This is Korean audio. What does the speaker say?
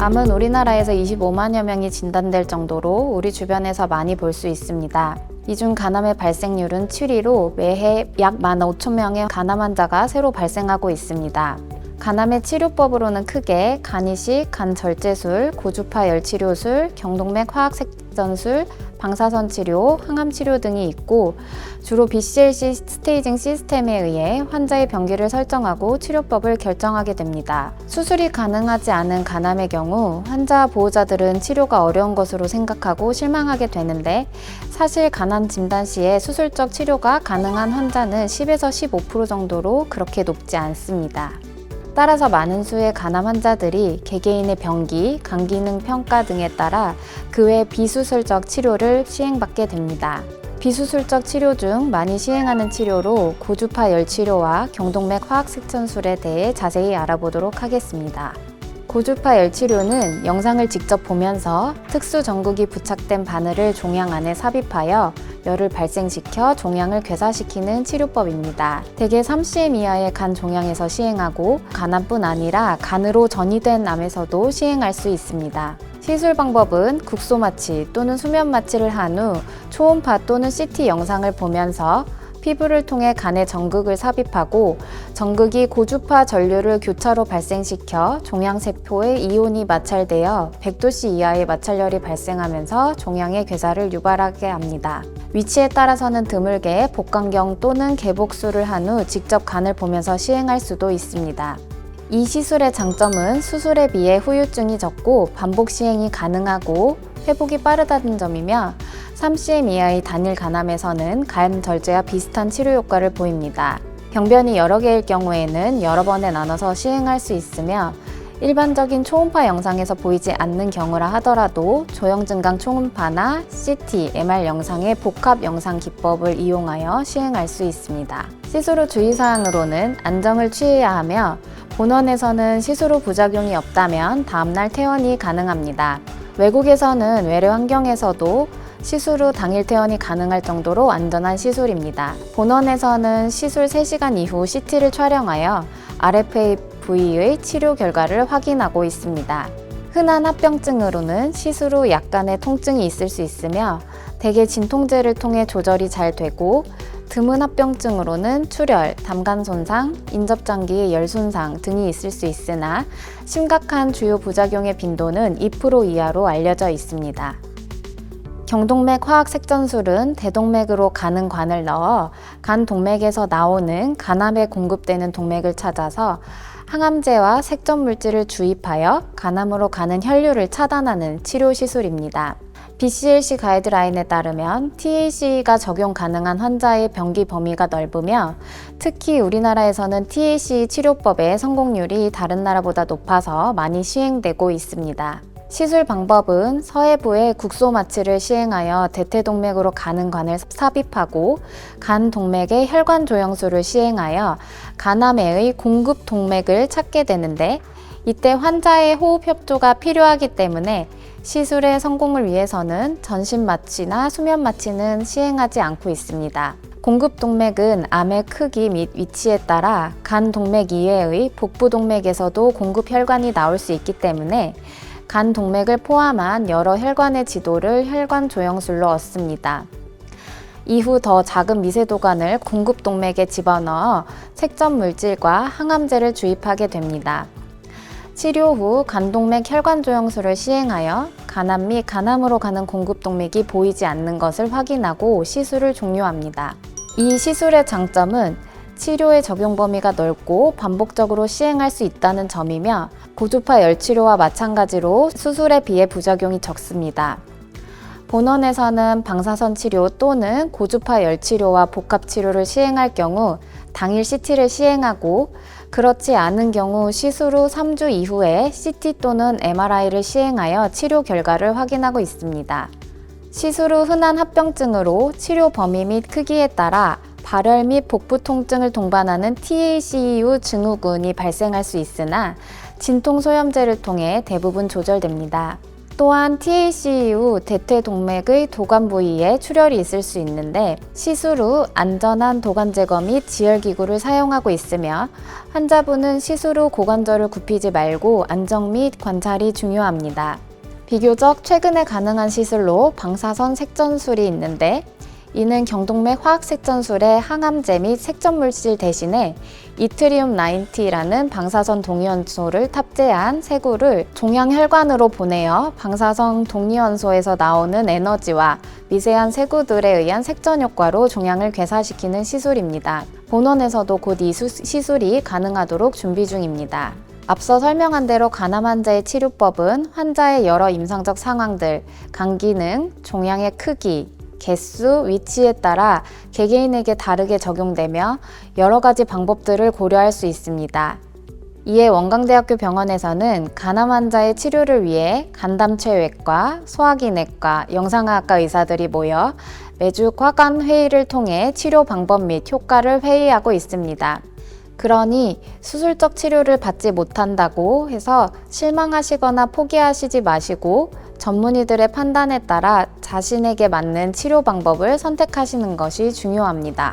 암은 우리나라에서 25만여 명이 진단될 정도로 우리 주변에서 많이 볼 수 있습니다. 이 중 간암의 발생률은 7위로 매해 약 15,000명의 간암 환자가 새로 발생하고 있습니다. 간암의 치료법으로는 크게 간이식, 간절제술, 고주파 열치료술, 경동맥 화학색전술, 방사선 치료, 항암 치료 등이 있고 주로 BCLC 스테이징 시스템에 의해 환자의 병기를 설정하고 치료법을 결정하게 됩니다. 수술이 가능하지 않은 간암의 경우 환자 보호자들은 치료가 어려운 것으로 생각하고 실망하게 되는데 사실 간암 진단 시에 수술적 치료가 가능한 환자는 10에서 15% 정도로 그렇게 높지 않습니다. 따라서 많은 수의 간암 환자들이 개개인의 병기, 간 기능 평가 등에 따라 그 외 비수술적 치료를 시행받게 됩니다. 비수술적 치료 중 많이 시행하는 치료로 고주파 열치료와 경동맥 화학색전술에 대해 자세히 알아보도록 하겠습니다. 고주파 열치료는 영상을 직접 보면서 특수 전극이 부착된 바늘을 종양 안에 삽입하여 열을 발생시켜 종양을 괴사시키는 치료법입니다. 대개 3cm 이하의 간 종양에서 시행하고 간암뿐 아니라 간으로 전이된 암에서도 시행할 수 있습니다. 시술 방법은 국소 마취 또는 수면 마취를 한 후 초음파 또는 CT 영상을 보면서 피부를 통해 간에 전극을 삽입하고 전극이 고주파 전류를 교차로 발생시켜 종양세포의 이온이 마찰되어 100도씨 이하의 마찰열이 발생하면서 종양의 괴사를 유발하게 합니다. 위치에 따라서는 드물게 복강경 또는 개복술을 한 후 직접 간을 보면서 시행할 수도 있습니다. 이 시술의 장점은 수술에 비해 후유증이 적고 반복 시행이 가능하고 회복이 빠르다는 점이며 3cm 이하의 단일 간암에서는 간 절제와 비슷한 치료 효과를 보입니다. 병변이 여러 개일 경우에는 여러 번에 나눠서 시행할 수 있으며 일반적인 초음파 영상에서 보이지 않는 경우라 하더라도 조형증강 초음파나 CT, MR 영상의 복합 영상 기법을 이용하여 시행할 수 있습니다. 시술 후 주의사항으로는 안정을 취해야 하며 본원에서는 시술 후 부작용이 없다면 다음날 퇴원이 가능합니다. 외국에서는 외래 환경에서도 시술 후 당일 퇴원이 가능할 정도로 안전한 시술입니다. 본원에서는 시술 3시간 이후 CT를 촬영하여 RFAV의 치료 결과를 확인하고 있습니다. 흔한 합병증으로는 시술 후 약간의 통증이 있을 수 있으며 대개 진통제를 통해 조절이 잘 되고 드문 합병증으로는 출혈, 담관 손상, 인접장기의 열 손상 등이 있을 수 있으나 심각한 주요 부작용의 빈도는 2% 이하로 알려져 있습니다. 경동맥 화학색전술은 대동맥으로 가는 관을 넣어 간 동맥에서 나오는 간암에 공급되는 동맥을 찾아서 항암제와 색전 물질을 주입하여 간암으로 가는 혈류를 차단하는 치료 시술입니다. BCLC 가이드라인에 따르면 TAC가 적용 가능한 환자의 병기 범위가 넓으며 특히 우리나라에서는 TAC 치료법의 성공률이 다른 나라보다 높아서 많이 시행되고 있습니다. 시술 방법은 서해부에 국소 마취를 시행하여 대퇴동맥으로 가는 관을 삽입하고 간 동맥에 혈관 조영술을 시행하여 간암외의 공급 동맥을 찾게 되는데 이때 환자의 호흡 협조가 필요하기 때문에 시술의 성공을 위해서는 전신 마취나 수면 마취는 시행하지 않고 있습니다. 공급 동맥은 암의 크기 및 위치에 따라 간 동맥 이외의 복부 동맥에서도 공급 혈관이 나올 수 있기 때문에 간 동맥을 포함한 여러 혈관의 지도를 혈관 조영술로 얻습니다. 이후 더 작은 미세도관을 공급 동맥에 집어넣어 색전 물질과 항암제를 주입하게 됩니다. 치료 후 간동맥 혈관 조영술을 시행하여 간암 및 간암으로 가는 공급 동맥이 보이지 않는 것을 확인하고 시술을 종료합니다. 이 시술의 장점은 치료의 적용 범위가 넓고 반복적으로 시행할 수 있다는 점이며 고주파 열치료와 마찬가지로 수술에 비해 부작용이 적습니다. 본원에서는 방사선 치료 또는 고주파 열치료와 복합치료를 시행할 경우 당일 CT를 시행하고 그렇지 않은 경우 시술 후 3주 이후에 CT 또는 MRI를 시행하여 치료 결과를 확인하고 있습니다. 시술 후 흔한 합병증으로 치료 범위 및 크기에 따라 발열 및 복부 통증을 동반하는 TACU 증후군이 발생할 수 있으나 진통소염제를 통해 대부분 조절됩니다. 또한 TAC 이후 대퇴동맥의 도관 부위에 출혈이 있을 수 있는데 시술 후 안전한 도관 제거 및 지혈기구를 사용하고 있으며 환자분은 시술 후 고관절을 굽히지 말고 안정 및 관찰이 중요합니다. 비교적 최근에 가능한 시술로 방사선 색전술이 있는데 이는 경동맥 화학색전술에 항암제 및 색전물질 대신에 이트리움 90라는 방사선 동위원소를 탑재한 세구를 종양혈관으로 보내어 방사선 동위원소에서 나오는 에너지와 미세한 세구들에 의한 색전 효과로 종양을 괴사시키는 시술입니다. 본원에서도 곧 이 시술이 가능하도록 준비 중입니다. 앞서 설명한 대로 간암 환자의 치료법은 환자의 여러 임상적 상황들, 간 기능, 종양의 크기, 개수, 위치에 따라 개개인에게 다르게 적용되며 여러 가지 방법들을 고려할 수 있습니다. 이에 원광대학교 병원에서는 간암 환자의 치료를 위해 간담체외과, 소화기내과, 영상의학과 의사들이 모여 매주 과관 회의를 통해 치료 방법 및 효과를 회의하고 있습니다. 그러니 수술적 치료를 받지 못한다고 해서 실망하시거나 포기하시지 마시고 전문의들의 판단에 따라 자신에게 맞는 치료 방법을 선택하시는 것이 중요합니다.